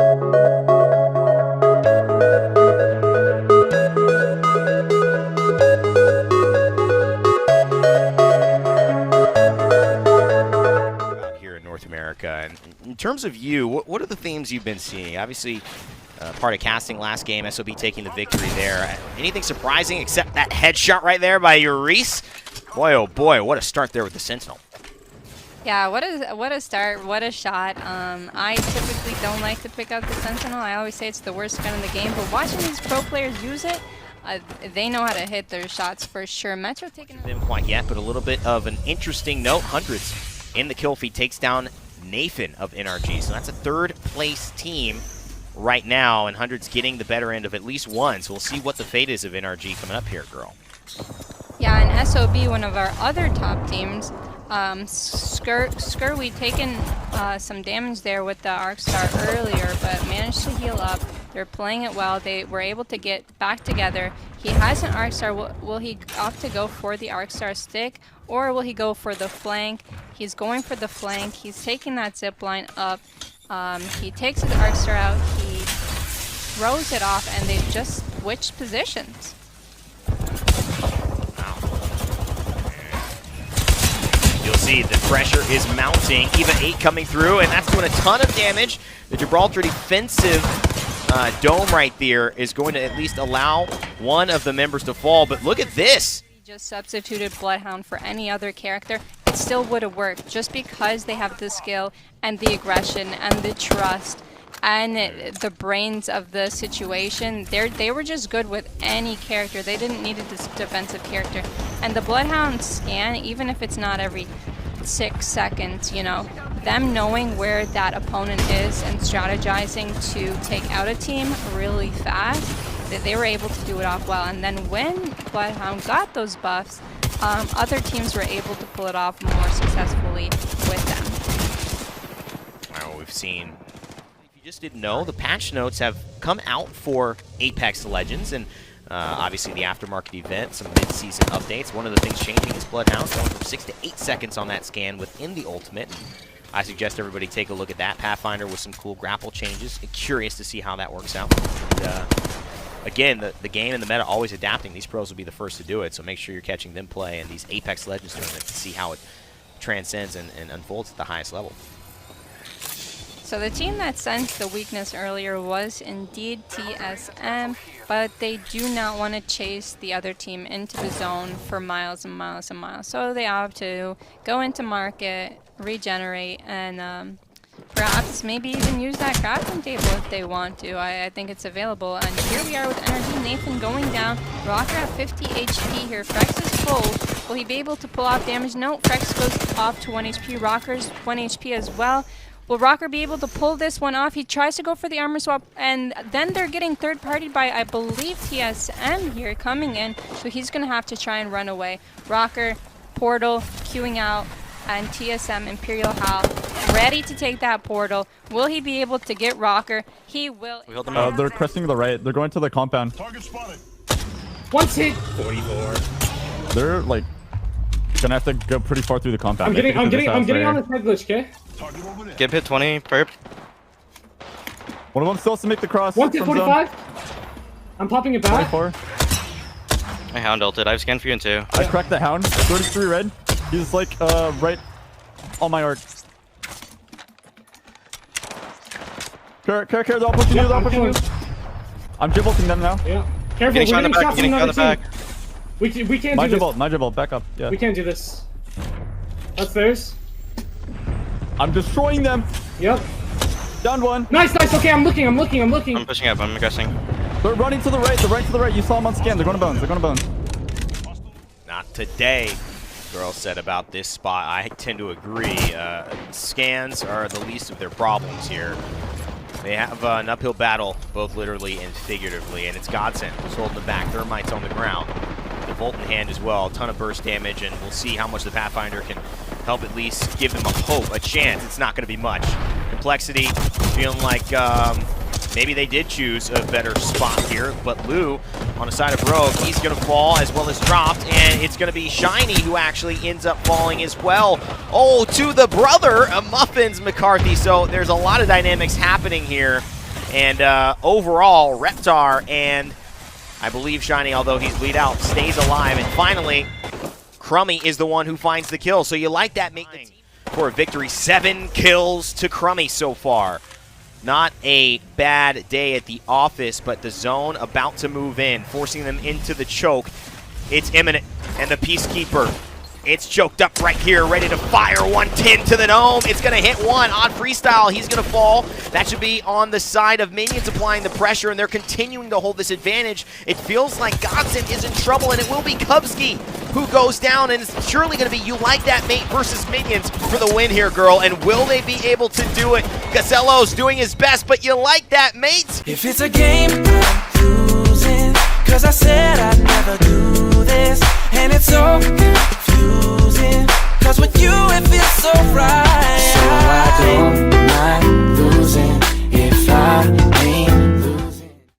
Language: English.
Here in North America, and in terms of you, what are the themes you've been seeing? Obviously, part of casting last game, SOB taking the victory there. Anything surprising except that headshot right there by Reese? Boy, oh boy, what a start there with the Sentinel. Yeah, what a start, what a shot. I typically don't like to pick out the Sentinel. I always say it's the worst gun in the game, but watching these pro players use it, they know how to hit their shots for sure. Metro taking Them quite yet, but a little bit of an interesting note. Hundreds in the kill feed takes down Nathan of NRG, so that's a third place team right now, and Hundreds getting the better end of at least one, so we'll see what the fate is of NRG coming up here, girl. Yeah, and SOB, one of our other top teams, Skir, we'd taken some damage there with the Arc Star earlier, but managed to heal up. They're playing it well. They were able to get back together. He has an Arc Star. Will he opt to go for the Arc Star stick, or will he go for the flank? He's going for the flank. He's taking that zip line up. He takes his Arc Star out. He throws it off, and they've just switched positions. You'll see the pressure is mounting. EVA 8 coming through, and that's doing a ton of damage. The Gibraltar defensive dome right there is going to at least allow one of the members to fall, but look at this. He just substituted Bloodhound for any other character. It still would have worked just because they have the skill and the aggression and the trust and the brains of the situation. They were just good with any character. They didn't need a defensive character. And the Bloodhound scan, even if it's not every 6 seconds, you know, them knowing where that opponent is and strategizing to take out a team really fast, that they were able to do it off well. And then when Bloodhound got those buffs, other teams were able to pull it off more successfully with them. Well, we've seen, if you just didn't know, the patch notes have come out for Apex Legends, and obviously the aftermarket event, some mid-season updates. One of the things changing is Bloodhound going from 6 to 8 seconds on that scan within the ultimate. I suggest everybody take a look at that. Pathfinder with some cool grapple changes. Curious to see how that works out. And, again, the game and the meta always adapting. These pros will be the first to do it, so make sure you're catching them play in these Apex Legends tournaments to see how it transcends and unfolds at the highest level. So the team that sensed the weakness earlier was indeed TSM, but they do not want to chase the other team into the zone for miles and miles and miles. So they opt to go into market, regenerate, and perhaps maybe even use that crafting table if they want to. I think it's available. And here we are with Energy. Nathan going down. Rocker at 50 HP here. Frex is full. Will he be able to pull off damage? No, Frex goes off to 1 HP. Rocker's 1 HP as well. Will Rocker be able to pull this one off? He tries to go for the armor swap, and then they're getting third-partied by, I believe, TSM here coming in, so he's going to have to try and run away. Rocker, Portal, queuing out, and TSM, Imperial Hal, ready to take that Portal. Will he be able to get Rocker? He will. They're cresting to the right. They're going to the compound. Target spotted. Once hit. 44. They're like gonna have to go pretty far through the compound. I'm getting on this head glitch, okay? Get hit 20, perp. One of them still has to make the cross. 1 hit 45. I'm popping it back. 24. My Hound ulted. I've scanned for you in 2. I cracked the Hound. 33 red. He's like right on my arc. Care, they're all pushing you, they're all pushing you. I'm Gibralting them now. Yeah. Careful, Getting shot in the back, getting shot in the back. We can't do this. My Gibralt, back up. Yeah. We can't do this. That's theirs. I'm destroying them. Yep. Down one. Nice. Okay, I'm looking. I'm pushing up, I'm aggressing. They're running to the right, to the right. You saw them on scan. They're going to bones. Not today, girl said about this spot. I tend to agree. Scans are the least of their problems here. They have an uphill battle, both literally and figuratively, and it's Godsend who's holding the back. Thermite's on the ground. The Volt in hand as well. A ton of burst damage, and we'll see how much the Pathfinder can help at least give them a hope, a chance. It's not going to be much. Complexity, feeling like maybe they did choose a better spot here, but Lou on the side of Rogue, he's going to fall as well as dropped, and it's going to be Shiny who actually ends up falling as well. Oh, to the brother of Muffins McCarthy, so there's a lot of dynamics happening here. And overall, Reptar and I believe Shiny, although he's bleed out, stays alive. And finally, Crummy is the one who finds the kill. So you like that maintenance for a victory. 7 kills to Crummy so far. Not a bad day at the office, but the zone about to move in, forcing them into the choke. It's imminent, and the Peacekeeper, it's choked up right here, ready to fire 110 to the dome. It's going to hit one. Odd freestyle, he's going to fall. That should be on the side of Minions applying the pressure, and they're continuing to hold this advantage. It feels like Godson is in trouble, and it will be Kubsky who goes down, and it's surely going to be You Like That Mate versus Minions for the win here, girl. And will they be able to do it? Gazello's doing his best, but You Like That Mate? If it's a game, I'm losing, 'cause I said I'd never do this, and it's so confusing, 'cause with you it feels so right. So I don't mind